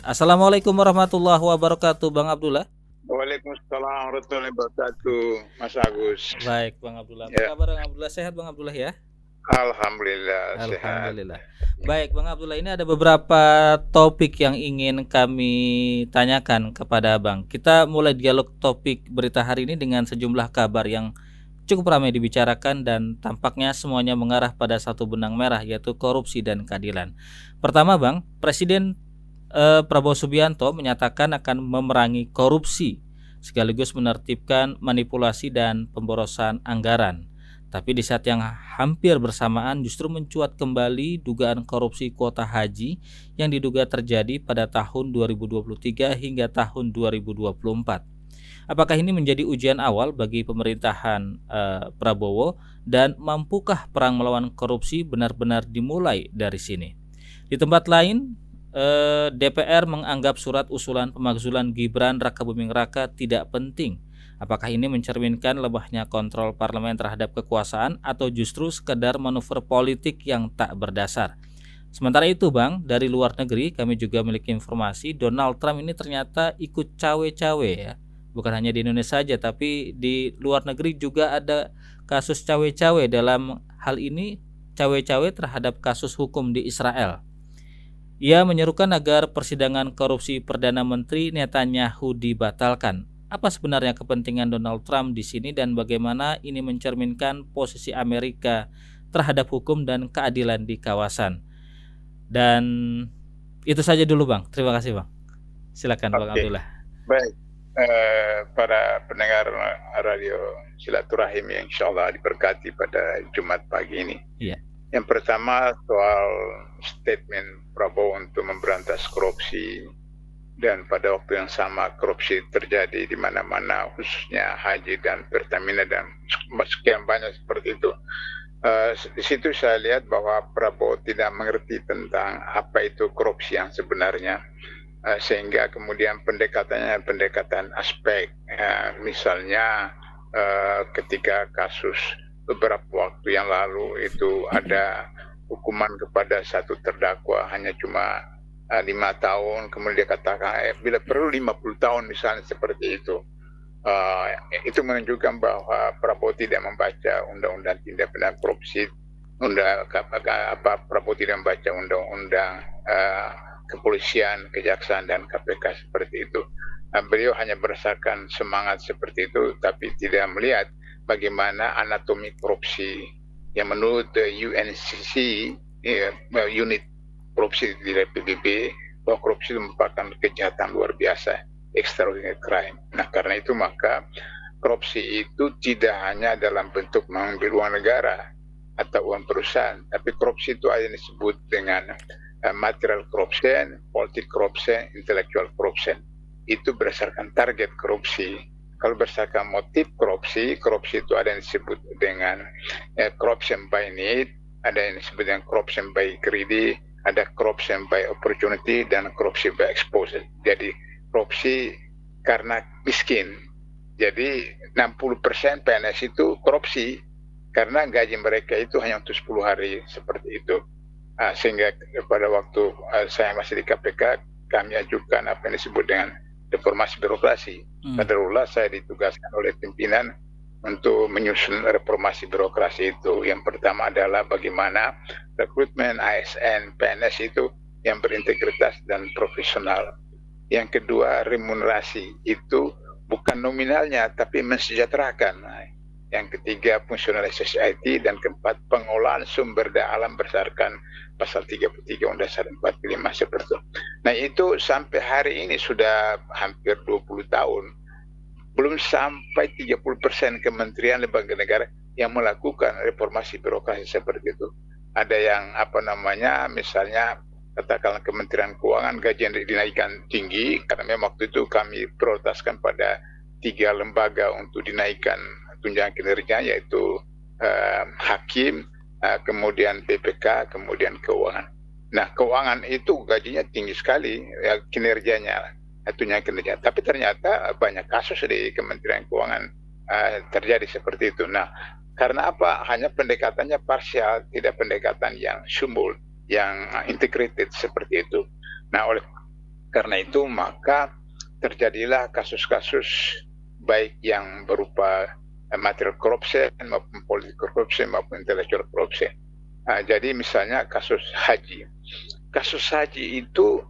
Assalamualaikum warahmatullahi wabarakatuh, Bang Abdullah. Waalaikumsalam warahmatullahi wabarakatuh, Mas Agus. Baik, Bang Abdullah. Apa Ya, kabar, Bang Abdullah? Sehat, Bang Abdullah ya? alhamdulillah sehat. Alhamdulillah. Baik, Bang Abdullah, ini ada beberapa topik yang ingin kami tanyakan kepada Abang. Kita mulai dialog topik berita hari ini dengan sejumlah kabar yang cukup ramai dibicarakan dan tampaknya semuanya mengarah pada satu benang merah, yaitu korupsi dan keadilan. Pertama, Bang, Presiden Prabowo Subianto menyatakan akan memerangi korupsi sekaligus menertibkan manipulasi dan pemborosan anggaran. Tapi di saat yang hampir bersamaan justru mencuat kembali dugaan korupsi kuota haji yang diduga terjadi pada tahun 2023 hingga tahun 2024. Apakah ini menjadi ujian awal bagi pemerintahan Prabowo, dan mampukah perang melawan korupsi benar-benar dimulai dari sini? Di tempat lain, DPR menganggap surat usulan pemakzulan Gibran Rakabuming Raka tidak penting. Apakah ini mencerminkan lemahnya kontrol parlemen terhadap kekuasaan atau justru sekedar manuver politik yang tak berdasar? Sementara itu, Bang, dari luar negeri kami juga memiliki informasi Donald Trump ini ternyata ikut cawe-cawe ya. Bukan hanya di Indonesia saja, tapi di luar negeri juga ada kasus cawe-cawe. Dalam hal ini cawe-cawe terhadap kasus hukum di Israel. Ia menyerukan agar persidangan korupsi Perdana Menteri Netanyahu dibatalkan. Apa sebenarnya kepentingan Donald Trump di sini dan bagaimana ini mencerminkan posisi Amerika terhadap hukum dan keadilan di kawasan? Dan itu saja dulu, Bang. Terima kasih, Bang. Silakan, Bang Oke, Abdullah. baik. Para pendengar radio silaturahim yang insya Allah diberkati pada Jumat pagi ini. Iya. Yang pertama soal statement Prabowo untuk memberantas korupsi, dan pada waktu yang sama korupsi terjadi di mana-mana, khususnya haji dan Pertamina dan sekian banyak seperti itu. Di situ saya lihat bahwa Prabowo tidak mengerti tentang apa itu korupsi yang sebenarnya, sehingga kemudian pendekatannya pendekatan aspek, misalnya ketika kasus beberapa waktu yang lalu itu ada hukuman kepada satu terdakwa hanya cuma 5 tahun, kemudian dia katakan bila perlu 50 tahun misalnya seperti itu. Itu menunjukkan bahwa Prabowo tidak membaca undang-undang tindak pidana korupsi, Prabowo tidak membaca undang-undang kepolisian, kejaksaan dan KPK seperti itu. Beliau hanya berdasarkan semangat seperti itu, tapi tidak melihat bagaimana anatomi korupsi yang menurut UNCC, unit korupsi di PBB, bahwa korupsi itu merupakan kejahatan luar biasa, extraordinary crime. Nah, karena itu maka korupsi itu tidak hanya dalam bentuk mengambil uang negara atau uang perusahaan, tapi korupsi itu ada yang disebut dengan material corruption, politic corruption, intellectual corruption. Itu berdasarkan target korupsi. Kalau berdasarkan motif korupsi, korupsi itu ada yang disebut dengan corruption by need, ada yang disebut dengan corruption by greedy, ada corruption by opportunity, dan corruption by exposure. Jadi korupsi karena miskin. Jadi 60% PNS itu korupsi karena gaji mereka itu hanya untuk 10 hari seperti itu. Sehingga pada waktu saya masih di KPK, kami ajukan apa yang disebut dengan reformasi birokrasi. Kadarullah saya ditugaskan oleh pimpinan untuk menyusun reformasi birokrasi itu. Yang pertama adalah bagaimana rekrutmen ASN PNS itu yang berintegritas dan profesional. Yang kedua, remunerasi itu bukan nominalnya tapi mensejahterakan. Yang ketiga, fungsionalisasi IT, dan keempat, pengolahan sumber daya alam berdasarkan pasal 33 Undang-Undang 45 seperti itu. Nah, itu sampai hari ini sudah hampir 20 tahun. Belum sampai 30% kementerian lembaga negara yang melakukan reformasi birokrasi seperti itu. Ada yang misalnya katakanlah Kementerian Keuangan gaji yang dinaikkan tinggi, karena memang waktu itu kami prioritaskan pada 3 lembaga untuk dinaikkan tunjangan kinerja, yaitu hakim, kemudian BPK, kemudian keuangan. Nah, keuangan itu gajinya tinggi sekali, ya, kinerjanya, tunjangan kinerja. Tapi ternyata banyak kasus di Kementerian Keuangan terjadi seperti itu. Nah, karena apa? Hanya pendekatannya parsial, tidak pendekatan yang sumul, yang integrated seperti itu. Nah, oleh Karena itu maka terjadilah kasus-kasus baik yang berupa material corruption maupun political corruption maupun intellectual corruption. Jadi misalnya kasus haji. Kasus haji itu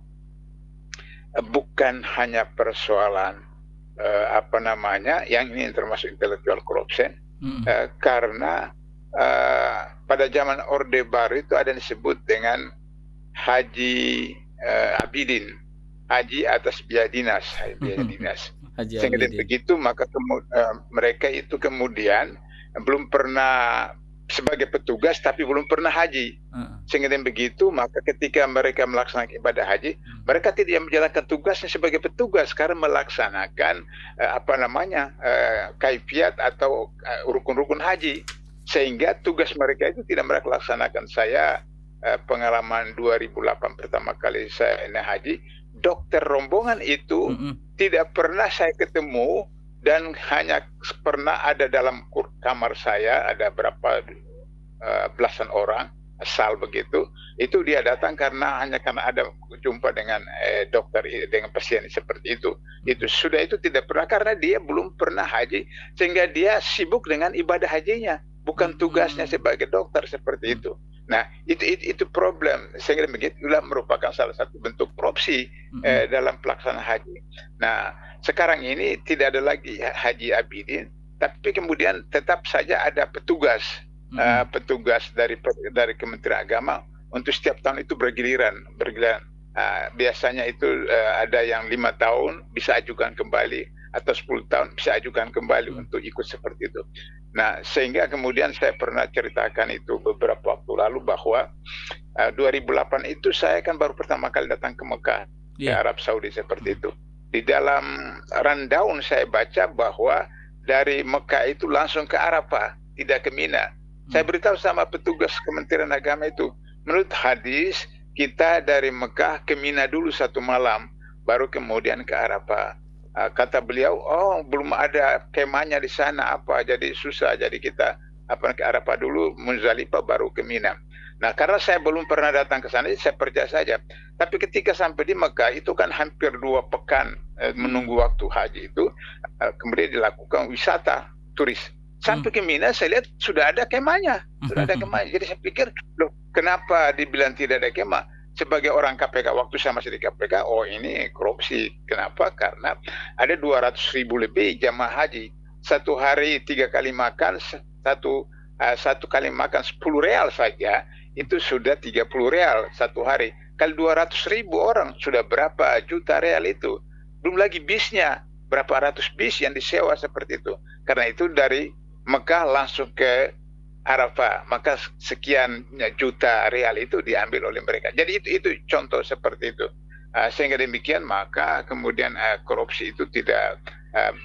bukan hanya persoalan yang ini termasuk intellectual corruption, karena pada zaman Orde Baru itu ada yang disebut dengan Haji Abidin, haji atas biaya dinas, Sehingga begitu maka mereka itu kemudian belum pernah sebagai petugas tapi belum pernah haji. Sehingga begitu maka ketika mereka melaksanakan ibadah haji, mereka tidak menjalankan tugasnya sebagai petugas karena melaksanakan kaifiat atau rukun-rukun haji. Sehingga tugas mereka itu tidak mereka laksanakan. Saya pengalaman 2008 pertama kali saya naik haji, dokter rombongan itu tidak pernah saya ketemu, dan hanya pernah ada dalam kamar saya ada berapa belasan orang asal begitu. Itu dia datang karena ada jumpa dengan dokter dengan pasien seperti itu. Itu sudah itu tidak pernah karena dia belum pernah haji, sehingga dia sibuk dengan ibadah hajinya, bukan tugasnya sebagai dokter seperti itu. Nah, itu problem. Sehingga begitulah merupakan salah satu bentuk korupsi dalam pelaksanaan haji. Nah, sekarang ini tidak ada lagi Haji Abidin, tapi kemudian tetap saja ada petugas dari Kementerian Agama untuk setiap tahun itu bergiliran. Biasanya itu ada yang 5 tahun bisa ajukan kembali, atau 10 tahun bisa ajukan kembali untuk ikut seperti itu. Nah, sehingga kemudian saya pernah ceritakan itu beberapa waktu lalu bahwa 2008 itu saya kan baru pertama kali datang ke Mekah, ke Arab Saudi seperti itu. Di dalam rundown saya baca bahwa dari Mekah itu langsung ke Arafah, tidak ke Mina. Saya beritahu sama petugas Kementerian Agama itu, menurut hadis kita dari Mekah ke Mina dulu 1 malam, baru kemudian ke Arafah. Kata beliau, belum ada kemahnya di sana jadi susah, jadi kita ke Arafah dulu, Muzdalifah baru ke Mina. Nah, karena saya belum pernah datang ke sana, saya percaya saja. Tapi ketika sampai di Mekah itu kan hampir 2 pekan menunggu waktu haji itu, kemudian dilakukan wisata turis. Sampai ke Mina saya lihat sudah ada kemahnya, Jadi saya pikir, loh, kenapa dibilang tidak ada kemah? Sebagai orang KPK, waktu saya masih di KPK, ini korupsi. Kenapa? Karena ada 200.000 lebih jamaah haji. 1 hari 3 kali makan, satu kali makan 10 real saja, itu sudah 30 real 1 hari. Kali 200.000 orang, sudah berapa juta real itu. Belum lagi bisnya, berapa ratus bis yang disewa seperti itu. Karena itu dari Mekah langsung ke Arafah, maka sekian juta real itu diambil oleh mereka. Jadi itu contoh seperti itu. Sehingga demikian maka kemudian korupsi itu tidak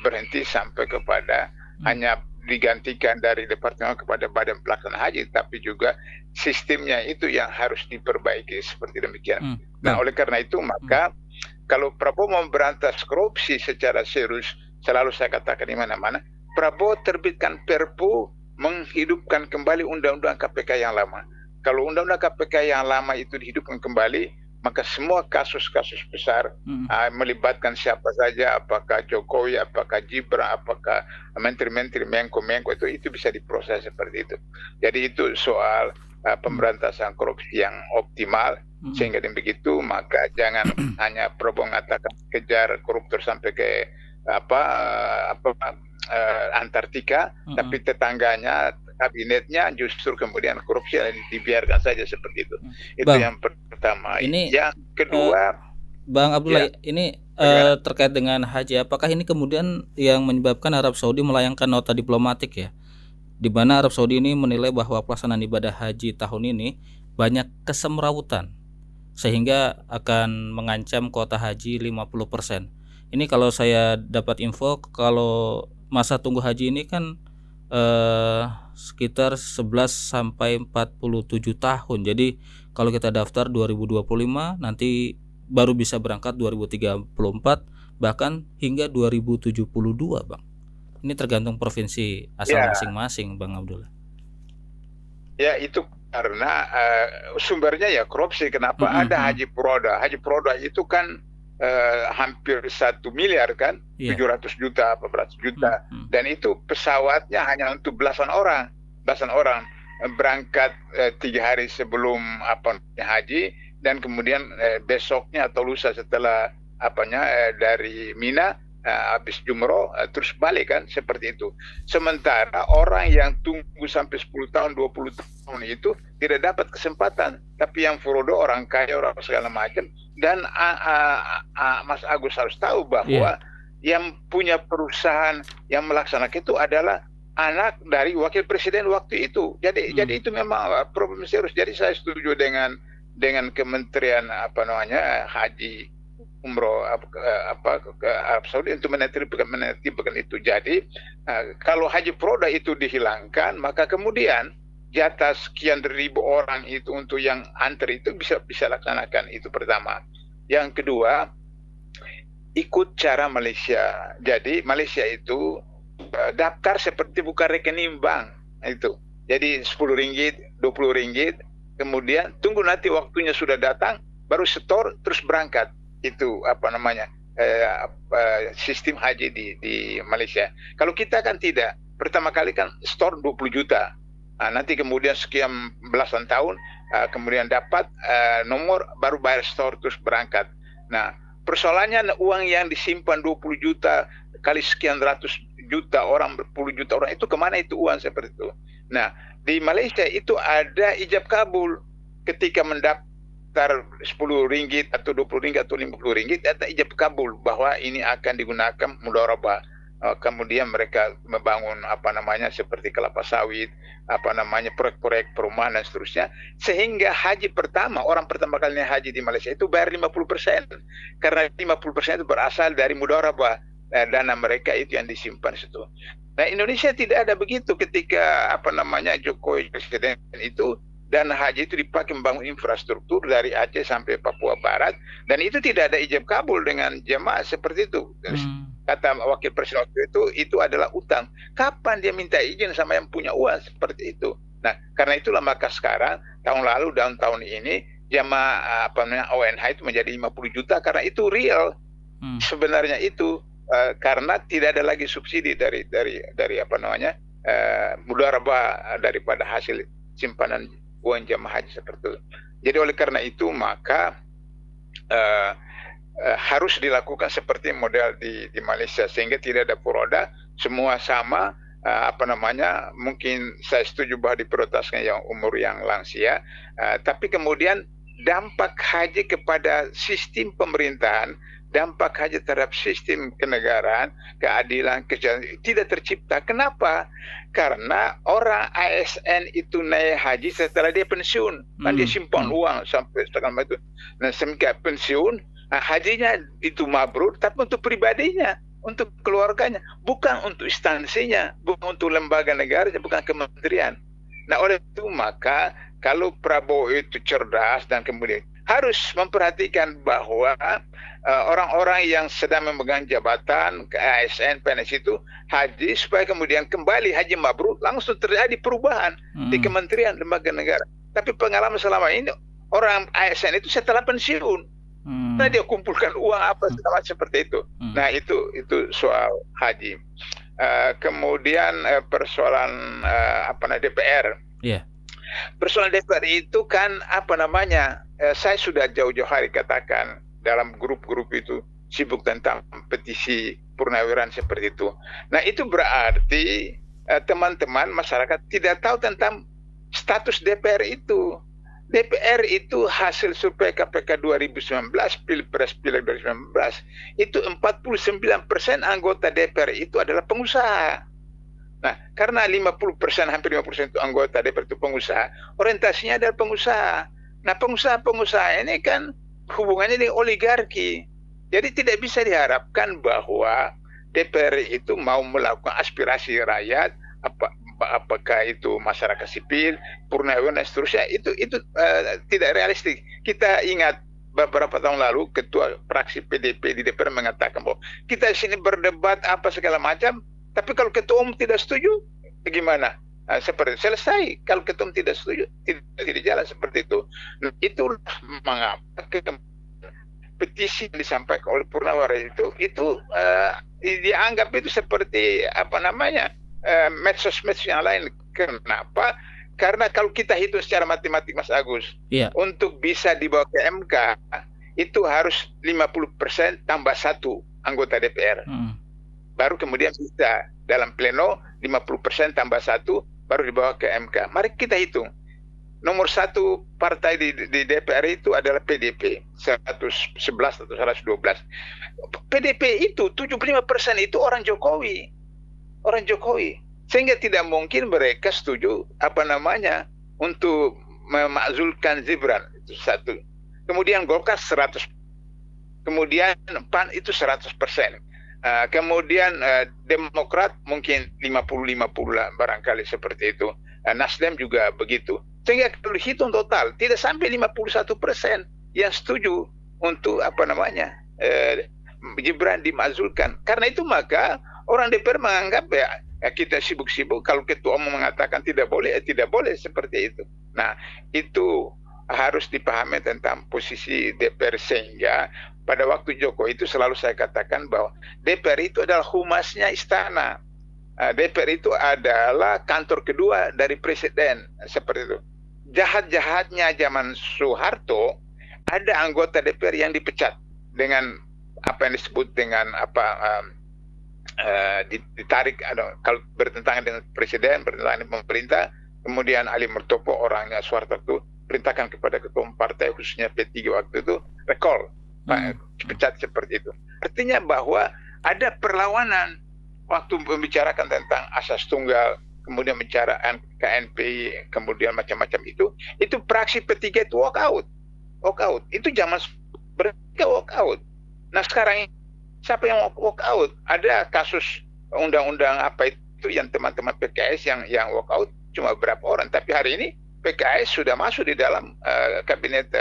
berhenti sampai kepada hanya digantikan dari departemen kepada badan pelaksana haji, tapi juga sistemnya itu yang harus diperbaiki seperti demikian. Nah, oleh karena itu maka kalau Prabowo mau berantas korupsi secara serius, selalu saya katakan di mana-mana, Prabowo terbitkan Perpu menghidupkan kembali undang-undang KPK yang lama. Kalau undang-undang KPK yang lama itu dihidupkan kembali, maka semua kasus-kasus besar melibatkan siapa saja, apakah Jokowi, apakah Gibran, apakah menteri-menteri, Menko-Menko, itu bisa diproses seperti itu. Jadi itu soal pemberantasan korupsi yang optimal. Sehingga dengan begitu maka jangan hanya Prabowo mengatakan kejar koruptor sampai ke Antartika, tapi tetangganya, kabinetnya justru kemudian korupsi dibiarkan saja seperti itu. Itu Bang, yang pertama. Yang kedua, Bang Abdullah, ini terkait dengan haji, apakah ini kemudian yang menyebabkan Arab Saudi melayangkan nota diplomatik ya, di mana Arab Saudi ini menilai bahwa pelaksanaan ibadah haji tahun ini banyak kesemrawutan sehingga akan mengancam kuota haji 50%. Ini kalau saya dapat info, kalau masa tunggu haji ini kan sekitar 11 sampai 47 tahun. Jadi kalau kita daftar 2025 nanti baru bisa berangkat 2034 bahkan hingga 2072, Bang. Ini tergantung provinsi asal masing-masing, Bang Abdullah. Ya, itu karena sumbernya ya korupsi. Kenapa? Ada Haji Puroda. Haji Puroda itu kan hampir 1 miliar kan, 700 juta, apa beratus juta, dan itu pesawatnya hanya untuk belasan orang berangkat 3 hari sebelum haji, dan kemudian besoknya atau lusa setelah dari Mina habis jumroh terus balik kan, seperti itu. Sementara orang yang tunggu sampai 10 tahun 20 tahun itu tidak dapat kesempatan, tapi yang furodo orang kaya, orang segala macam. Dan Mas Agus harus tahu bahwa yang punya perusahaan yang melaksanakan itu adalah anak dari wakil presiden waktu itu. Jadi itu memang problem serius. Jadi saya setuju dengan Kementerian Haji Umroh ke Arab Saudi untuk menertibkan itu. Jadi kalau haji Proda itu dihilangkan, maka kemudian jatah sekian ribu orang itu untuk yang antri itu bisa laksanakan. Itu pertama. Yang kedua, ikut cara Malaysia. Jadi Malaysia itu daftar seperti buka rekening bank itu. Jadi RM10, RM20, kemudian tunggu nanti waktunya sudah datang, baru setor terus berangkat. Itu sistem haji di Malaysia. Kalau kita kan tidak. Pertama kali kan store 20 juta. Nanti kemudian sekian belasan tahun kemudian dapat nomor, baru bayar store terus berangkat. Nah, persoalannya uang yang disimpan 20 juta kali sekian ratus juta orang, 10 juta orang, itu kemana itu uang seperti itu. Nah, di Malaysia itu ada ijab kabul. Ketika mendaftar RM10 atau RM20 atau RM50, ada ijab kabul bahwa ini akan digunakan mudharabah. Kemudian mereka membangun seperti kelapa sawit, proyek-proyek perumahan dan seterusnya, sehingga haji pertama, orang pertama kalinya haji di Malaysia itu bayar 50%, karena 50% itu berasal dari mudharabah, dana mereka itu yang disimpan situ. Nah, Indonesia tidak ada begitu. Ketika Jokowi presiden itu, dana haji itu dipakai membangun infrastruktur dari Aceh sampai Papua Barat, dan itu tidak ada ijab kabul dengan jemaah seperti itu. Kata wakil presiden waktu itu adalah utang. Kapan dia minta izin sama yang punya uang seperti itu? Nah, karena itulah maka sekarang, tahun lalu dan tahun ini, jemaah ONH itu menjadi 50 juta, karena itu real. Sebenarnya itu karena tidak ada lagi subsidi dari mudharabah daripada hasil simpanan uang jemaah haji seperti itu. Jadi oleh karena itu maka harus dilakukan seperti model di Malaysia, sehingga tidak ada furoda, semua sama. Mungkin saya setuju bahwa diprioritaskan yang umur yang lansia, tapi kemudian dampak haji kepada sistem pemerintahan, dampak haji terhadap sistem kenegaraan, keadilan, kejahatan tidak tercipta. Kenapa? Karena orang ASN itu naik haji setelah dia pensiun, kan dia simpan uang sampai setengah itu. Nah, semenjak pensiun, hajinya itu mabrur, tapi untuk pribadinya, untuk keluarganya, bukan untuk instansinya, bukan untuk lembaga negara, bukan kementerian. Nah, oleh itu maka kalau Prabowo itu cerdas dan kemudian harus memperhatikan bahwa orang-orang yang sedang memegang jabatan ke ASN, PNS itu haji, supaya kemudian kembali haji mabrur, langsung terjadi perubahan di kementerian, lembaga negara. Tapi pengalaman selama ini orang ASN itu setelah pensiun, nah dia kumpulkan uang seperti itu. Nah, itu soal haji. Kemudian persoalan DPR. Persoalan DPR itu kan saya sudah jauh-jauh hari katakan dalam grup-grup itu sibuk tentang petisi purnawirawan seperti itu. Nah, itu berarti teman-teman masyarakat tidak tahu tentang status DPR itu. DPR itu hasil survei KPK 2019, Pilpres Pileg 2019, itu 49% anggota DPR itu adalah pengusaha. Nah, karena 50%, hampir 50% itu anggota DPR itu pengusaha, orientasinya adalah pengusaha. Nah, pengusaha-pengusaha ini kan hubungannya dengan oligarki. Jadi tidak bisa diharapkan bahwa DPR itu mau melakukan aspirasi rakyat, apakah itu masyarakat sipil, purnawirawan dan seterusnya, itu tidak realistik. Kita ingat beberapa tahun lalu ketua fraksi PDP di DPR mengatakan bahwa kita di sini berdebat apa segala macam, tapi kalau ketua umum tidak setuju, bagaimana? Seperti selesai. Kalau ketua umum tidak setuju, tidak jalan seperti itu. Nah, itulah mengapa petisi yang disampaikan oleh Purnawara itu dianggap itu seperti medsos-medsos yang lain. Kenapa? Karena kalau kita hitung secara matematik, Mas Agus, untuk bisa dibawa ke MK itu harus 50% tambah 1 anggota DPR. Baru kemudian bisa dalam pleno 50% tambah 1 baru dibawa ke MK. Mari kita hitung. Nomor 1 partai di DPR itu adalah PDP, 111 atau 112. PDP itu 75% itu orang Jokowi. Orang Jokowi. Sehingga tidak mungkin mereka setuju untuk memakzulkan Gibran, itu satu. Kemudian Golkar 100. Kemudian PAN itu 100%. Kemudian Demokrat mungkin 50-50 lah barangkali seperti itu. Nasdem juga begitu. Sehingga kalau dihitung total tidak sampai 51% yang setuju untuk Gibran dimakzulkan. Karena itu maka orang DPR menganggap kita sibuk-sibuk, kalau ketua umum mengatakan tidak boleh seperti itu. Nah, itu harus dipahami tentang posisi DPR, sehingga pada waktu Jokowi itu selalu saya katakan bahwa DPR itu adalah humasnya istana. DPR itu adalah kantor kedua dari presiden, seperti itu. Jahat-jahatnya zaman Soeharto, ada anggota DPR yang dipecat dengan apa yang disebut dengan ditarik, kalau bertentangan dengan presiden, bertentangan dengan pemerintah. Kemudian Ali Murtopo, orangnya Soeharto itu perintahkan kepada ketua partai khususnya P3 waktu itu recall, dipecat seperti itu. Artinya bahwa ada perlawanan waktu membicarakan tentang asas tunggal, kemudian bicara KNPI, kemudian macam-macam itu praksi P3 itu walk out. Itu zaman mereka walk out. Nah sekarang siapa yang walk out? Ada kasus undang-undang itu yang teman-teman PKS yang walk out cuma beberapa orang. Tapi hari ini PKS sudah masuk di dalam kabinet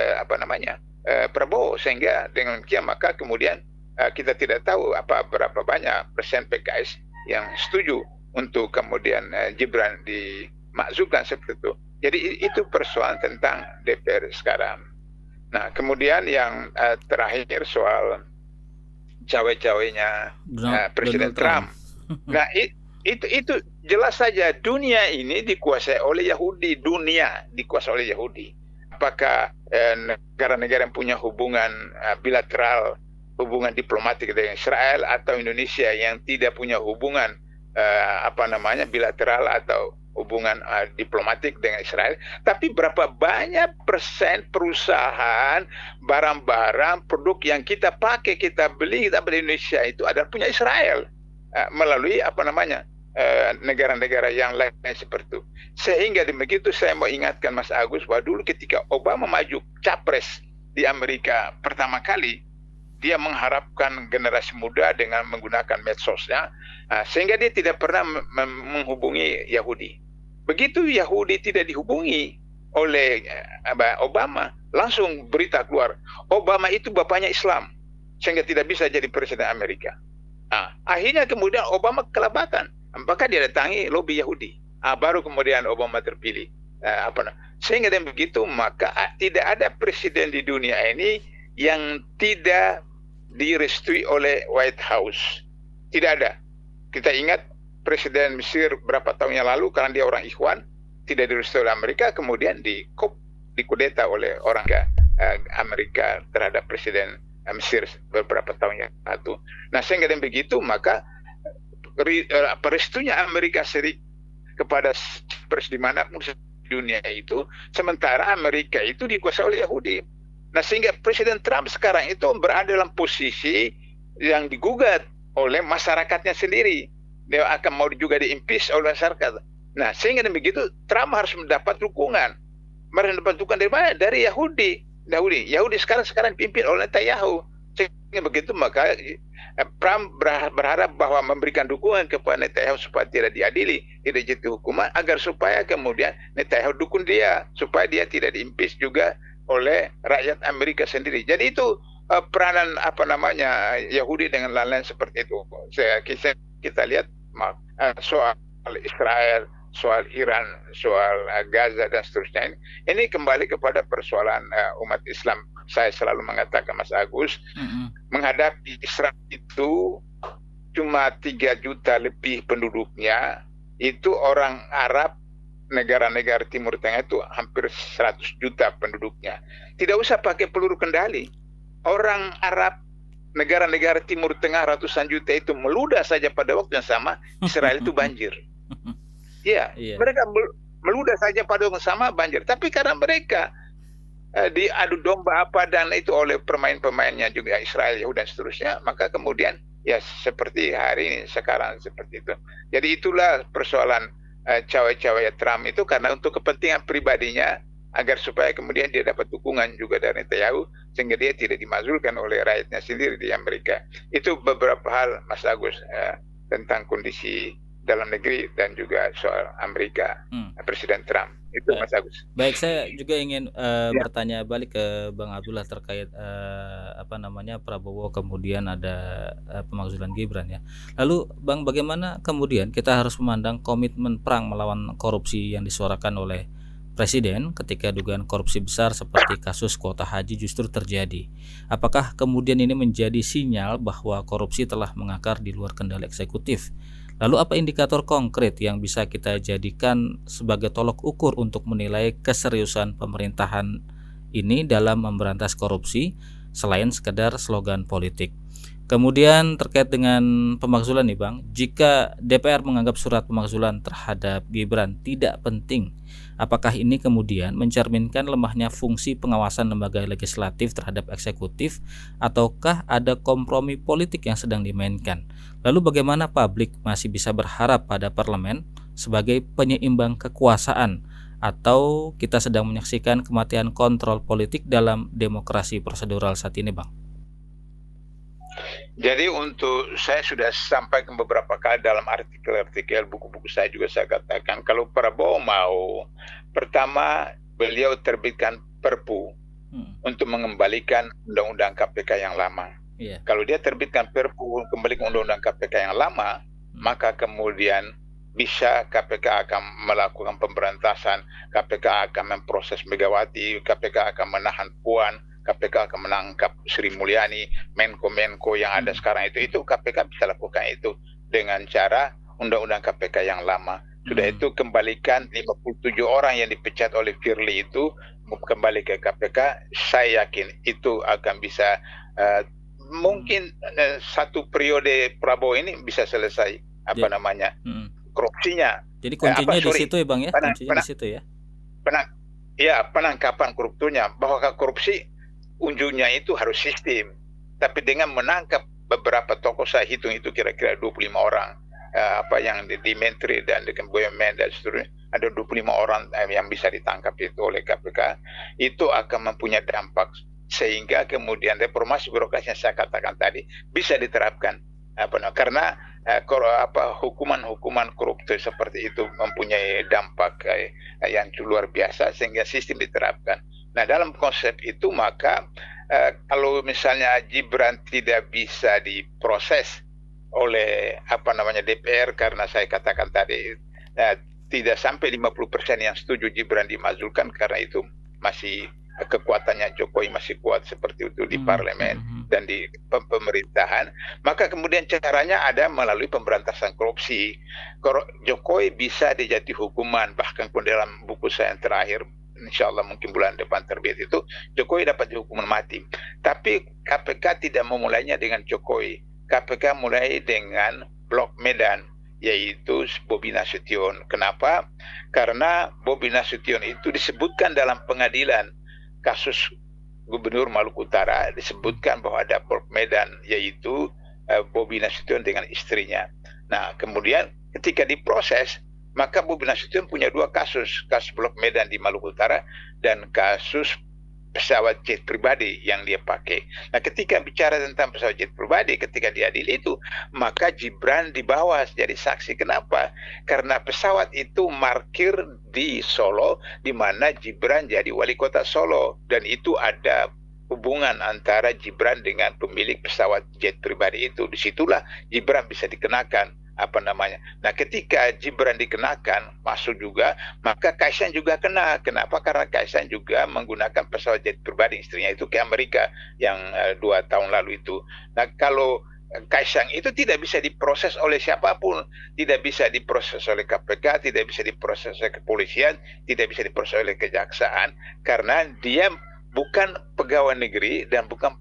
Prabowo, sehingga dengan demikian maka kemudian kita tidak tahu berapa banyak persen PKS yang setuju untuk kemudian Gibran dimakzulkan seperti itu. Jadi itu persoalan tentang DPR sekarang. Nah kemudian yang terakhir soal cawe-cawenya Presiden Trump. Nah itu jelas saja dunia ini dikuasai oleh Yahudi. Apakah negara-negara yang punya hubungan bilateral, hubungan diplomatik dengan Israel, atau Indonesia yang tidak punya hubungan bilateral atau hubungan diplomatik dengan Israel, tapi berapa banyak persen perusahaan, barang-barang, produk yang kita pakai, kita beli di Indonesia itu adalah punya Israel melalui negara-negara yang lain seperti itu. Sehingga begitu saya mau ingatkan Mas Agus bahwa dulu ketika Obama maju capres di Amerika pertama kali, dia mengharapkan generasi muda dengan menggunakan medsosnya, sehingga dia tidak pernah menghubungi Yahudi. Begitu Yahudi tidak dihubungi oleh Obama, langsung berita keluar, Obama itu bapaknya Islam, sehingga tidak bisa jadi presiden Amerika. Akhirnya kemudian Obama kelabakan, maka dia datangi lobi Yahudi. Baru kemudian Obama terpilih. Sehingga dengan begitu maka tidak ada presiden di dunia ini yang tidak direstui oleh White House. Tidak ada. Kita ingat Presiden Mesir berapa tahun yang lalu, karena dia orang Ikhwan, tidak direstui oleh Amerika, kemudian dikudeta oleh orang Amerika terhadap Presiden Mesir beberapa tahun yang lalu. Nah sehingga dengan begitu maka restunya Amerika Serikat kepada pers dimanapun dunia itu, sementara Amerika itu dikuasai oleh Yahudi. Nah sehingga Presiden Trump sekarang itu berada dalam posisi yang digugat oleh masyarakatnya sendiri. Dia akan mau juga diimpeach oleh masyarakat. Nah sehingga begitu Trump harus mendapat dukungan. Mendapat dukungan dari mana? Dari Yahudi. Yahudi sekarang dipimpin oleh Netanyahu. Sehingga begitu maka Trump berharap bahwa memberikan dukungan kepada Netanyahu supaya tidak diadili, tidak jatuh hukuman, agar supaya kemudian Netanyahu dukung dia, supaya dia tidak diimpeach juga oleh rakyat Amerika sendiri. Jadi itu peranan Yahudi dengan lain-lain seperti itu. Kita lihat soal Israel, soal Iran, soal Gaza dan seterusnya ini kembali kepada persoalan umat Islam. Saya selalu mengatakan, Mas Agus, menghadapi Israel itu cuma 3 juta lebih penduduknya, itu orang Arab, negara-negara Timur Tengah itu hampir 100 juta penduduknya. Tidak usah pakai peluru kendali. Orang Arab, negara-negara Timur Tengah ratusan juta itu meludah saja pada waktu yang sama, Israel itu banjir. Ya, mereka meludah saja pada waktu yang sama banjir. Tapi karena mereka diadu domba apa dan itu oleh pemain-pemainnya juga Israel, Yahudi dan seterusnya, maka kemudian ya seperti hari ini sekarang seperti itu. Jadi itulah persoalan cawe-cawe Trump itu, karena untuk kepentingan pribadinya, agar supaya kemudian dia dapat dukungan juga dari Netanyahu, sehingga dia tidak dimazulkan oleh rakyatnya sendiri di Amerika. Itu beberapa hal, Mas Agus, tentang kondisi dalam negeri dan juga soal Amerika, Presiden Trump. Itu Mas Agus. Baik, saya juga ingin bertanya balik ke Bang Abdullah terkait Prabowo, kemudian ada pemakzulan Gibran ya. Lalu Bang, bagaimana kemudian kita harus memandang komitmen perang melawan korupsi yang disuarakan oleh Presiden ketika dugaan korupsi besar seperti kasus kuota haji justru terjadi? Apakah kemudian ini menjadi sinyal bahwa korupsi telah mengakar di luar kendali eksekutif? Lalu apa indikator konkret yang bisa kita jadikan sebagai tolok ukur untuk menilai keseriusan pemerintahan ini dalam memberantas korupsi selain sekedar slogan politik? Kemudian terkait dengan pemakzulan nih Bang, jika DPR menganggap surat pemakzulan terhadap Gibran tidak penting, apakah ini kemudian mencerminkan lemahnya fungsi pengawasan lembaga legislatif terhadap eksekutif, ataukah ada kompromi politik yang sedang dimainkan? Lalu bagaimana publik masih bisa berharap pada parlemen sebagai penyeimbang kekuasaan, atau kita sedang menyaksikan kematian kontrol politik dalam demokrasi prosedural saat ini Bang? Jadi untuk saya sudah sampaikan beberapa kali dalam artikel-artikel, buku-buku saya juga saya katakan, kalau Prabowo mau, pertama beliau terbitkan Perpu untuk mengembalikan Undang-Undang KPK yang lama. Kalau dia terbitkan Perpu kembali ke Undang-Undang KPK yang lama, maka kemudian bisa KPK akan melakukan pemberantasan, KPK akan memproses Megawati, KPK akan menahan Puan, KPK akan menangkap Sri Mulyani, Menko-Menko yang ada sekarang itu KPK bisa lakukan itu dengan cara Undang-Undang KPK yang lama. Sudah itu kembalikan 57 orang yang dipecat oleh Firly itu kembali ke KPK. Saya yakin itu akan bisa mungkin satu periode Prabowo ini bisa selesai korupsinya. Jadi kuncinya di situ ya Bang ya, kuncinya di situ ya. Penangkapan koruptornya, bahwa korupsi ujungnya itu harus sistem. Tapi dengan menangkap beberapa tokoh, saya hitung itu kira-kira 25 orang yang di Menteri dan dengan BUMN dan seterusnya, ada 25 orang yang bisa ditangkap itu oleh KPK. Itu akan mempunyai dampak sehingga kemudian reformasi birokrasi yang saya katakan tadi bisa diterapkan. Karena hukuman-hukuman koruptor seperti itu mempunyai dampak yang luar biasa sehingga sistem diterapkan. Nah, dalam konsep itu maka kalau misalnya Gibran tidak bisa diproses oleh DPR, karena saya katakan tadi tidak sampai 50% yang setuju Gibran dimazulkan, karena itu masih kekuatannya Jokowi masih kuat seperti itu di parlemen dan di pemerintahan, maka kemudian caranya ada melalui pemberantasan korupsi. Jokowi bisa dijatuhi hukuman, bahkan pun dalam buku saya yang terakhir, insya Allah mungkin bulan depan terbit itu, Jokowi dapat hukuman mati. Tapi KPK tidak memulainya dengan Jokowi. KPK mulai dengan Blok Medan, yaitu Bobi Nasution. Kenapa? Karena Bobi Nasution itu disebutkan dalam pengadilan kasus Gubernur Maluku Utara, disebutkan bahwa ada Blok Medan, yaitu Bobi Nasution dengan istrinya. Nah, kemudian ketika diproses, maka Bobi Nasution punya 2 kasus Blok Medan di Maluku Utara dan kasus pesawat jet pribadi yang dia pakai. Nah, ketika bicara tentang pesawat jet pribadi, ketika diadili itu, maka Gibran dibawa jadi saksi. Kenapa? Karena pesawat itu markir di Solo, di mana Gibran jadi wali kota Solo, dan itu ada hubungan antara Gibran dengan pemilik pesawat jet pribadi itu. Disitulah Gibran bisa dikenakan apa namanya. Nah, ketika Gibran dikenakan masuk juga, maka Kaisang juga kena. Kenapa? Karena Kaisang juga menggunakan pesawat jet pribadi istrinya itu ke Amerika yang 2 tahun lalu itu. Nah, kalau Kaisang itu tidak bisa diproses oleh siapapun, tidak bisa diproses oleh KPK, tidak bisa diproses oleh kepolisian, tidak bisa diproses oleh kejaksaan, karena dia bukan pegawai negeri dan bukan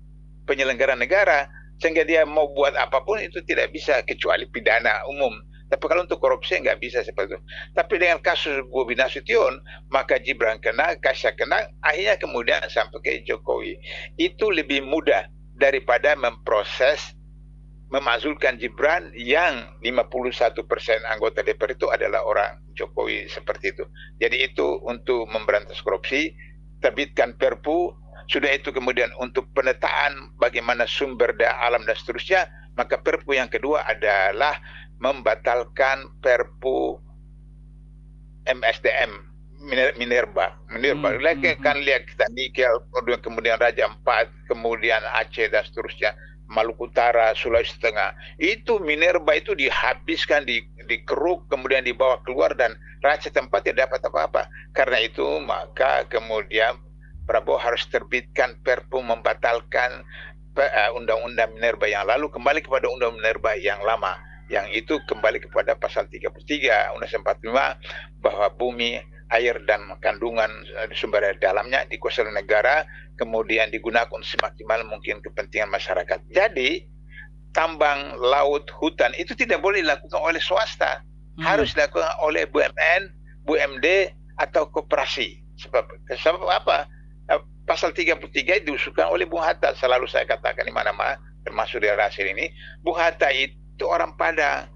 penyelenggara negara, sehingga dia mau buat apapun itu tidak bisa kecuali pidana umum. Tapi kalau untuk korupsi nggak bisa seperti itu. Tapi dengan kasus Bobi Nasution, maka Gibran kena, Kaisang kena, akhirnya kemudian sampai ke Jokowi. Itu lebih mudah daripada memproses memakzulkan Gibran yang 51% anggota DPR itu adalah orang Jokowi seperti itu. Jadi itu untuk memberantas korupsi, terbitkan Perpu, sudah itu kemudian untuk penataan bagaimana sumber daya alam dan seterusnya, maka Perpu yang kedua adalah membatalkan Perpu MSDM Minerba. Kan lihat kita nikel, kemudian Raja Ampat, kemudian Aceh dan seterusnya, Maluku Utara, Sulawesi Tengah. Itu Minerba itu dihabiskan, dikeruk, kemudian dibawa keluar dan rakyat tempat tidak dapat apa-apa. Karena itu maka kemudian Prabowo harus terbitkan Perpu membatalkan Undang-Undang Minerba yang lalu, kembali kepada Undang Minerba yang lama. Yang itu kembali kepada pasal 33 Undang-Undang 45 bahwa bumi, air dan kandungan sumber daya dalamnya dikuasai oleh negara, kemudian digunakan semaksimal mungkin kepentingan masyarakat. Jadi tambang, laut, hutan itu tidak boleh dilakukan oleh swasta, harus dilakukan oleh BUMN, BUMD atau koperasi. Sebab apa? Pasal 33 diusulkan oleh Bung Hatta, selalu saya katakan di mana-mana, termasuk di Rasil ini. Bung Hatta itu orang Padang,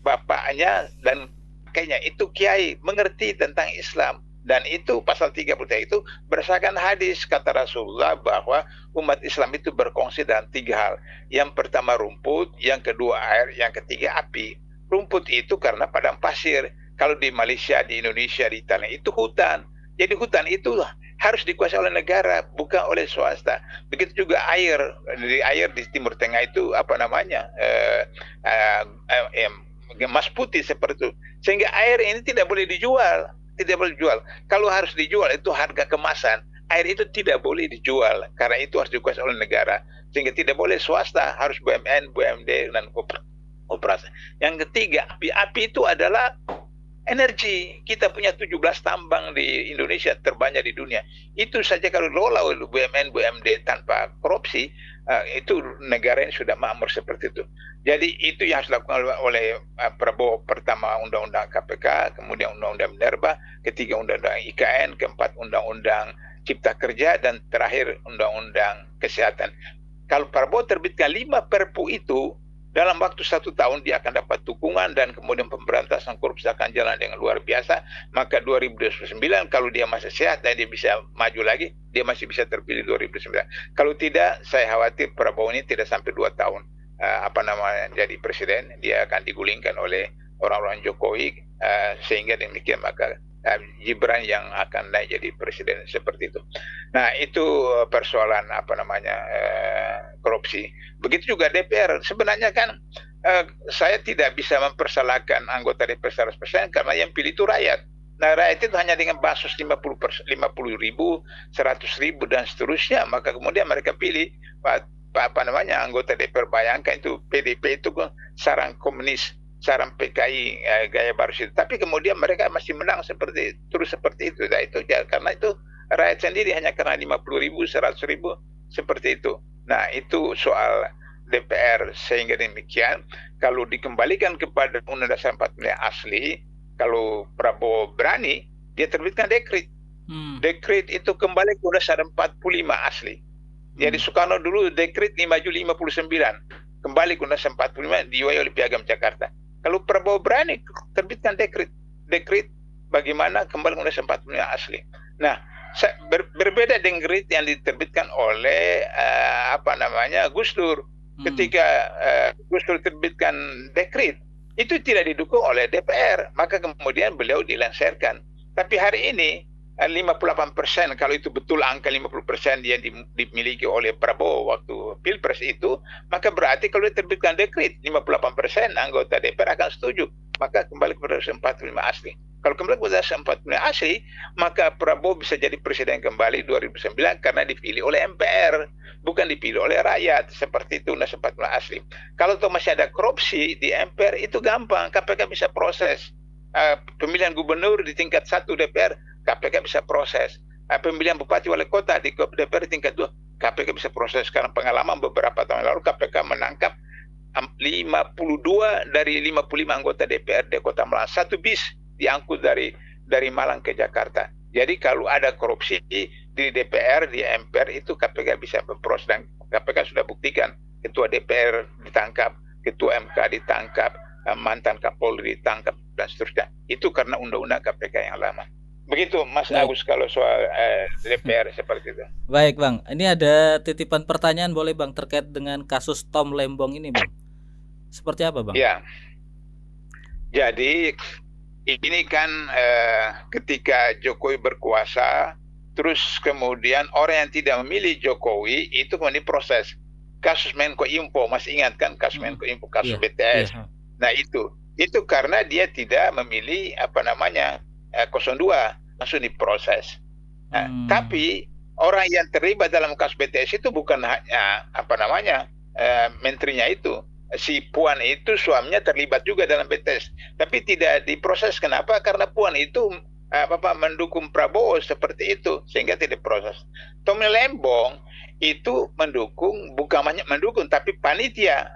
bapaknya dan kakeknya itu kiai, mengerti tentang Islam. Dan itu pasal 33 itu berdasarkan hadis kata Rasulullah bahwa umat Islam itu berkongsi dalam 3 hal. Yang pertama rumput, yang kedua air, yang ketiga api. Rumput itu karena padang pasir. Kalau di Malaysia, di Indonesia, di Italia itu hutan. Jadi hutan itu harus dikuasai oleh negara, bukan oleh swasta. Begitu juga air. Di air di Timur Tengah itu apa namanya? Emas putih seperti itu. Sehingga air ini tidak boleh dijual. Tidak boleh dijual. Kalau harus dijual itu harga kemasan. Air itu tidak boleh dijual. Karena itu harus dikuasai oleh negara. Sehingga tidak boleh swasta. Harus BUMN, BUMD, dan koperasi. Yang ketiga, api itu adalah energi. Kita punya 17 tambang di Indonesia, terbanyak di dunia. Itu saja kalau dikelola oleh BUMN, BUMD tanpa korupsi, itu negara ini sudah makmur seperti itu. Jadi itu yang harus dilakukan oleh Prabowo. Pertama Undang-Undang KPK, kemudian Undang-Undang Minerba, ketiga Undang-Undang IKN, keempat Undang-Undang Cipta Kerja, dan terakhir Undang-Undang Kesehatan. Kalau Prabowo terbitkan 5 Perpu itu, dalam waktu 1 tahun dia akan dapat dukungan dan kemudian pemberantasan korupsi akan jalan dengan luar biasa. Maka 2029 kalau dia masih sehat dan dia bisa maju lagi, dia masih bisa terpilih 2029. Kalau tidak, saya khawatir Prabowo ini tidak sampai 2 tahun jadi presiden. Dia akan digulingkan oleh orang-orang Jokowi, sehingga demikian maka Gibran yang akan naik jadi presiden seperti itu. Nah, itu persoalan korupsi. Begitu juga DPR. Sebenarnya kan saya tidak bisa mempersalahkan anggota DPR 100% karena yang pilih itu rakyat. Nah, rakyat itu hanya dengan bansos 50 ribu, 100 ribu dan seterusnya, maka kemudian mereka pilih anggota DPR. Bayangkan itu PDP itu sarang komunis, sarang PKI gaya baru itu. Tapi kemudian mereka masih menang seperti itu. Nah, itu karena itu rakyat sendiri hanya karena 50 ribu, 100 ribu seperti itu. Nah, itu soal DPR. Sehingga demikian, kalau dikembalikan kepada Undang-Undang Dasar 45 asli, kalau Prabowo berani, dia terbitkan dekret. Dekret itu kembali ke Undang-Undang Dasar 45 asli. Jadi Soekarno dulu dekret 5 Juli 59, kembali ke Undang-Undang 45 diwai oleh Piagam Jakarta. Kalau Prabowo berani terbitkan dekret bagaimana kembali ke Undang-Undang 45 asli. Nah, berbeda dengan dekret yang diterbitkan oleh Gus Dur. Ketika Gus Dur terbitkan dekret, itu tidak didukung oleh DPR, maka kemudian beliau dilengsarkan. Tapi hari ini 58%, kalau itu betul angka 50% yang dimiliki oleh Prabowo waktu Pilpres itu, maka berarti kalau dia terbitkan dekret 58% anggota DPR akan setuju, maka kembali kepada 45 asli. Kalau kembali kepada 45 asli, maka Prabowo bisa jadi presiden kembali 2009 karena dipilih oleh MPR, bukan dipilih oleh rakyat, seperti itu. Nah, 45 asli. Kalau masih ada korupsi di MPR, itu gampang, KPK bisa proses. Pemilihan gubernur di tingkat 1 DPR, KPK bisa proses. Pemilihan bupati wali kota di DPR di tingkat 2, KPK bisa proses. Karena pengalaman beberapa tahun lalu KPK menangkap 52 dari 55 anggota DPRD Kota Malang. 1 bis diangkut dari Malang ke Jakarta. Jadi kalau ada korupsi di DPR, di MPR, itu KPK bisa berproses. Dan KPK sudah buktikan, ketua DPR ditangkap, ketua MK ditangkap, mantan Kapolri ditangkap, dan seterusnya. Itu karena undang-undang KPK yang lama. Begitu Mas Agus kalau soal DPR seperti itu. Baik Bang, ini ada titipan pertanyaan boleh Bang terkait dengan kasus Tom Lembong ini Bang. Seperti apa Bang? Ya, jadi ini kan ketika Jokowi berkuasa, terus kemudian orang yang tidak memilih Jokowi itu kemudian diproses. Kasus Menko Info, masih ingat kan kasus Menko Info, kasus BTS. Nah itu karena dia tidak memilih 02, langsung diproses. Nah, tapi orang yang terlibat dalam kasus BTS itu bukan hanya menterinya itu. Si Puan itu suaminya terlibat juga dalam BTS, tapi tidak diproses. Kenapa? Karena Puan itu mendukung Prabowo seperti itu, sehingga tidak diproses. Tom Lembong itu bukan hanya mendukung, tapi panitia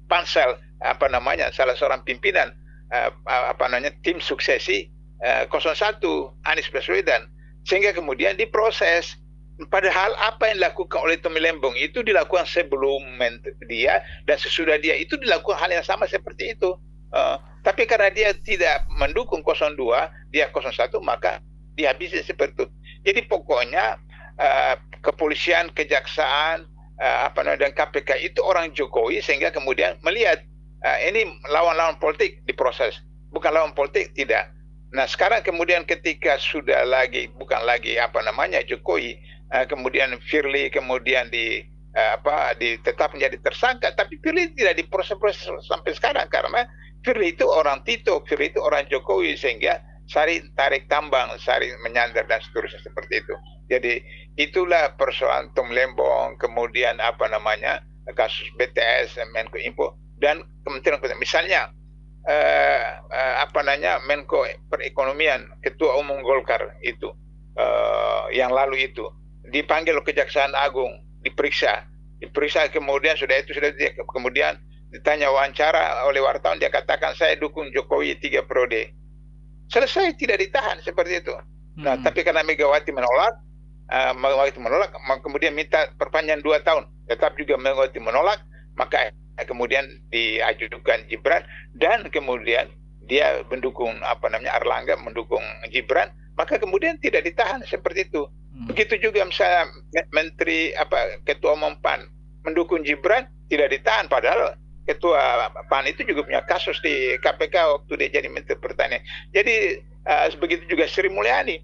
pansel salah seorang pimpinan tim suksesi 01 Anies Baswedan, sehingga kemudian diproses. Padahal apa yang dilakukan oleh Tommy Lembong itu dilakukan sebelum dia dan sesudah dia, itu dilakukan hal yang sama seperti itu. Tapi karena dia tidak mendukung 02, dia 01, maka dihabisi seperti itu. Jadi pokoknya kepolisian, kejaksaan, dan KPK itu orang Jokowi, sehingga kemudian melihat ini lawan-lawan politik diproses, bukan lawan politik tidak. Nah sekarang kemudian ketika sudah bukan lagi Jokowi, kemudian Firly kemudian tetap menjadi tersangka, tapi Firly tidak diproses sampai sekarang karena Firly itu orang Tito, Firly itu orang Jokowi, sehingga tarik tambang, menyandar dan seterusnya seperti itu. Jadi itulah persoalan Tom Lembong, kemudian kasus BTS, Menko Info, dan Kementerian misalnya Menko Perekonomian, Ketua Umum Golkar itu yang lalu itu dipanggil Kejaksaan Agung, diperiksa kemudian kemudian ditanya wawancara oleh wartawan, dia katakan saya dukung Jokowi 3 periode. Selesai, tidak ditahan seperti itu. Nah, tapi karena Megawati menolak, kemudian minta perpanjangan 2 tahun, tetap juga Megawati menolak, maka kemudian diajukan Gibran, dan kemudian dia mendukung Erlangga mendukung Gibran, maka kemudian tidak ditahan seperti itu. Begitu juga misalnya menteri ketua umum PAN mendukung Gibran, tidak ditahan, padahal ketua PAN itu juga punya kasus di KPK waktu dia jadi menteri pertanian. Jadi begitu juga Sri Mulyani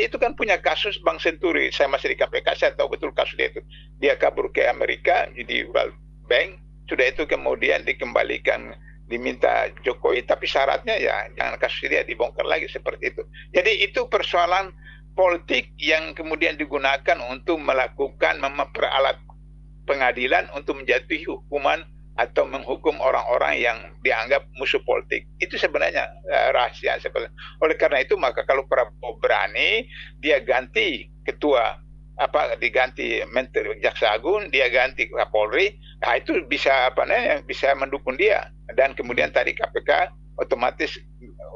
itu kan punya kasus Bank Senturi. Saya masih di KPK, saya tahu betul kasus dia itu. Dia kabur ke Amerika jadi World Bank, sudah itu kemudian dikembalikan, diminta Jokowi, tapi syaratnya ya jangan kasus dia dibongkar lagi seperti itu. Jadi itu persoalan politik yang kemudian digunakan untuk memperalat pengadilan untuk menjatuhi hukuman atau menghukum orang-orang yang dianggap musuh politik. Itu sebenarnya rahasia sebenarnya. Oleh karena itu maka kalau Prabowo berani, dia ganti diganti Menteri Jaksa Agung, dia ganti Kapolri, nah itu bisa bisa mendukung dia. Dan kemudian tadi KPK otomatis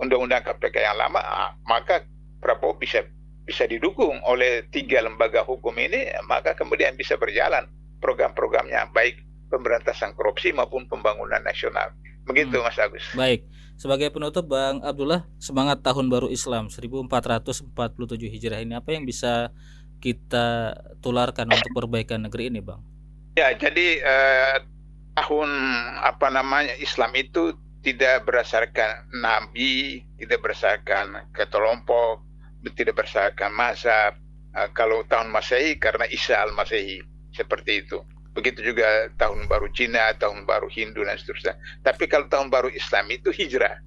undang-undang KPK yang lama, maka Prabowo bisa didukung oleh 3 lembaga hukum ini, maka kemudian bisa berjalan program-programnya, baik pemberantasan korupsi maupun pembangunan nasional. Begitu Mas Agus. Baik, sebagai penutup Bang Abdullah, semangat Tahun Baru Islam 1447 Hijriah ini apa yang bisa kita tularkan untuk perbaikan negeri ini Bang? Ya, jadi tahun Islam itu tidak berdasarkan nabi, tidak berdasarkan kelompok, tidak berdasarkan mazhab. Kalau tahun Masehi karena Isa al-Masehi, seperti itu. Begitu juga tahun baru Cina, tahun baru Hindu dan seterusnya. Tapi kalau tahun baru Islam itu hijrah.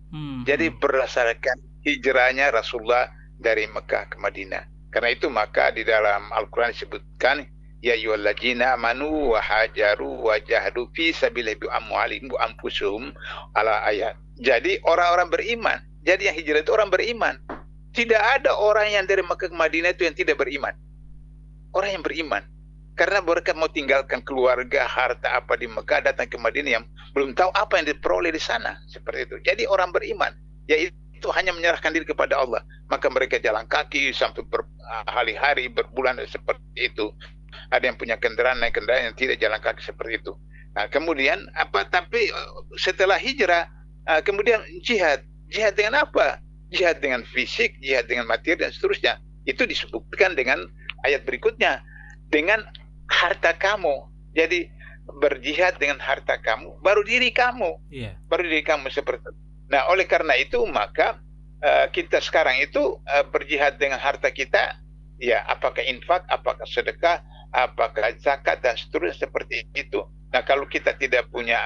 Jadi berdasarkan hijrahnya Rasulullah dari Mekah ke Madinah. Karena itu maka di dalam Al-Quran disebutkan, ya ayyuhallazina amanu wa hajaru wa jahadu fi sabilillahi bi amwalihim wa anfusihim ala ayat. Jadi orang-orang beriman. Jadi yang hijrah itu orang beriman. Tidak ada orang yang dari Mekah ke Madinah itu yang tidak beriman. Orang yang beriman. Karena mereka mau tinggalkan keluarga, harta apa di Mekah, datang ke Madinah yang belum tahu apa yang diperoleh di sana. Seperti itu. Jadi orang beriman. Yaitu hanya menyerahkan diri kepada Allah. Maka mereka jalan kaki sampai berhari-hari, berbulan seperti itu. Ada yang punya kendaraan, naik kendaraan, yang tidak jalan kaki seperti itu. Nah, kemudian tapi setelah hijrah, kemudian jihad. Jihad dengan apa? Jihad dengan fisik, jihad dengan materi dan seterusnya. Itu disebutkan dengan ayat berikutnya, dengan harta kamu. Jadi berjihad dengan harta kamu, baru diri kamu. Baru diri kamu seperti itu. Nah, oleh karena itu maka kita sekarang itu berjihad dengan harta kita, ya, apakah infak, apakah sedekah, apakah zakat dan seterusnya seperti itu. Nah, kalau kita tidak punya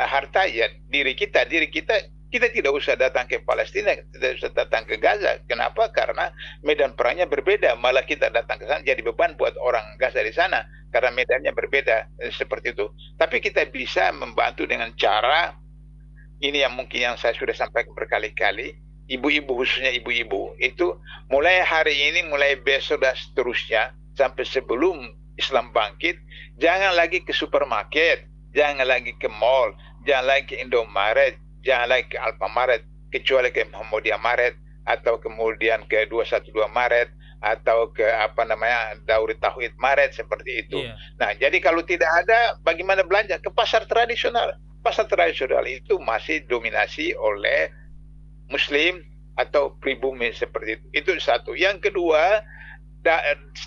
harta, ya diri kita tidak usah datang ke Palestina, tidak usah datang ke Gaza. Kenapa? Karena medan perangnya berbeda. Malah kita datang ke sana jadi beban buat orang Gaza di sana karena medannya berbeda, seperti itu. Tapi kita bisa membantu dengan cara ini yang mungkin yang saya sudah sampaikan berkali-kali. Ibu-ibu, khususnya ibu-ibu, itu mulai hari ini, mulai besok dan seterusnya, sampai sebelum Islam bangkit, jangan lagi ke supermarket, jangan lagi ke mall, jangan lagi ke Indomaret, jangan lagi ke Alfamaret, kecuali ke Muhammadiyah Maret, atau kemudian ke 212 Maret, atau ke Dauri Tauhid Maret, seperti itu. Nah, jadi kalau tidak ada, bagaimana belanja? Ke pasar tradisional. Pasar tradisional itu masih dominasi oleh Muslim atau pribumi, seperti itu. Itu satu. Yang kedua,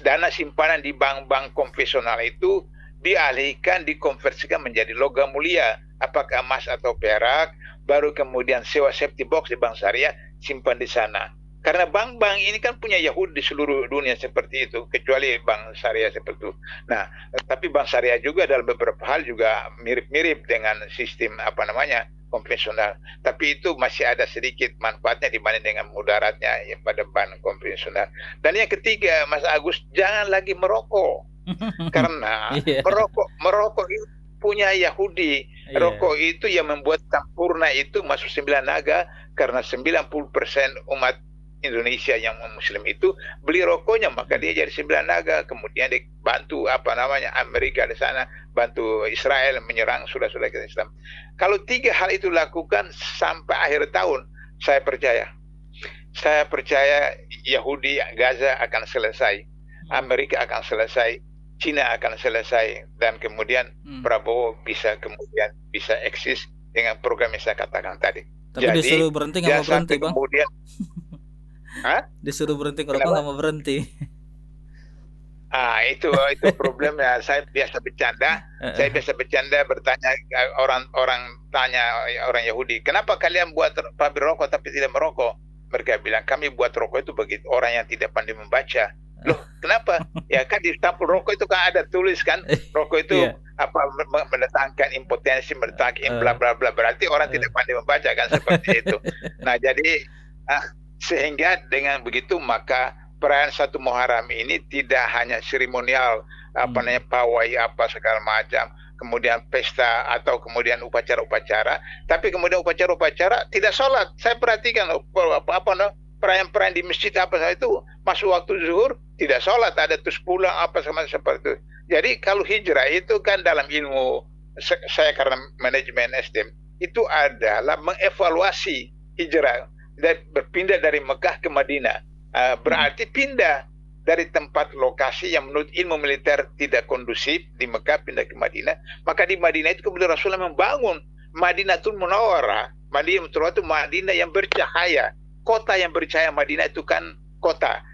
dana simpanan di bank-bank konvensional itu dialihkan, dikonversikan menjadi logam mulia, apakah emas atau perak, baru kemudian sewa safety box di bank syariah, simpan di sana. Karena bank-bank ini kan punya Yahudi di seluruh dunia seperti itu, kecuali bank syariah seperti itu. Nah, tapi bank syariah juga dalam beberapa hal juga mirip-mirip dengan sistem konvensional. Tapi itu masih ada sedikit manfaatnya dibanding dengan mudaratnya ya, pada bank konvensional. Dan yang ketiga, Mas Agus, jangan lagi merokok. Karena merokok itu punya Yahudi. Rokok itu yang membuat Sampurna itu masuk 9 naga, karena 90% umat Indonesia yang Muslim itu beli rokoknya, maka dia jadi 9 naga. Kemudian dibantu Amerika di sana, bantu Israel menyerang saudara-saudara kita Islam. Kalau 3 hal itu lakukan sampai akhir tahun, saya percaya Yahudi Gaza akan selesai, Amerika akan selesai, Cina akan selesai, dan kemudian Prabowo bisa eksis dengan program yang saya katakan tadi. Tapi jadi, disuruh berhenti nggak mau berhenti, Bang. Kemudian disuruh berhenti ngerokok nggak mau berhenti. Itu problemnya. Saya biasa bercanda bertanya orang Yahudi, kenapa kalian buat pabrik rokok tapi tidak merokok? Mereka bilang, kami buat rokok itu begitu orang yang tidak pandai membaca. Loh, kenapa? Ya kan di sampul rokok itu kan ada tulis kan, rokok itu mendatangkan impotensi, mendatangkan bla bla bla, berarti orang tidak pandai membaca kan, seperti itu. Nah, jadi sehingga dengan begitu maka perayaan 1 Muharram ini tidak hanya seremonial, pawai segala macam, kemudian pesta atau kemudian upacara-upacara, tapi kemudian upacara-upacara tidak sholat. Saya perhatikan perayaan-perayaan di masjid itu masuk waktu zuhur tidak sholat, ada terus pulang seperti itu. Jadi kalau hijrah itu kan dalam ilmu saya karena manajemen SDM itu adalah mengevaluasi hijrah dan berpindah dari Mekah ke Madinah. Berarti pindah dari tempat lokasi yang menurut ilmu militer tidak kondusif di Mekah, pindah ke Madinah. Maka di Madinah itu kemudian Rasulullah membangun Madinatul Munawwarah. Madinatul Munawwarah itu Madinah yang bercahaya. Kota yang bercahaya. Madinah itu kan kota,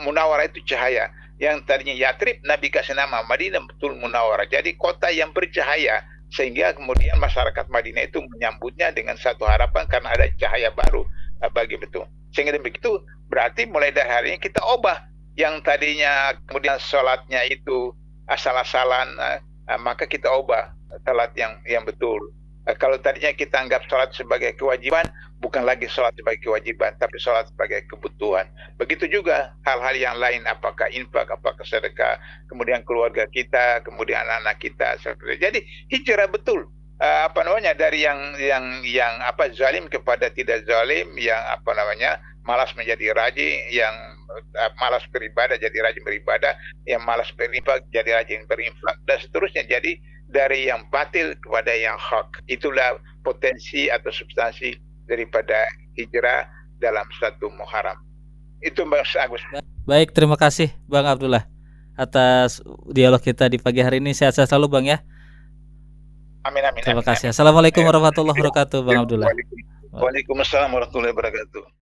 Munawwarah itu cahaya. Yang tadinya Yatrib, Nabi kasih nama Madinatul Munawwarah. Jadi kota yang bercahaya, sehingga kemudian masyarakat Madinah itu menyambutnya dengan satu harapan karena ada cahaya baru bagi betul. Sehingga begitu berarti mulai dari hari ini kita ubah yang tadinya kemudian sholatnya itu asal-asalan, maka kita ubah sholat yang betul. Kalau tadinya kita anggap sholat sebagai kewajiban, bukan lagi sholat sebagai kewajiban, tapi sholat sebagai kebutuhan. Begitu juga hal-hal yang lain, apakah infak, apakah sedekah, kemudian keluarga kita, kemudian anak-anak kita. Jadi hijrah betul, dari yang zalim kepada tidak zalim, yang malas menjadi rajin, yang malas beribadah jadi rajin beribadah, yang malas berinfak jadi rajin berinfak, dan seterusnya. Jadi dari yang batil kepada yang hak. Itulah potensi atau substansi daripada hijrah dalam satu Muharram. Itu Mas Agus. Baik, terima kasih Bang Abdullah atas dialog kita di pagi hari ini. Sehat-sehat selalu Bang ya. Amin amin. Terima kasih. Assalamualaikum warahmatullahi wabarakatuh Bang Abdullah. Waalaikumsalam warahmatullahi wabarakatuh.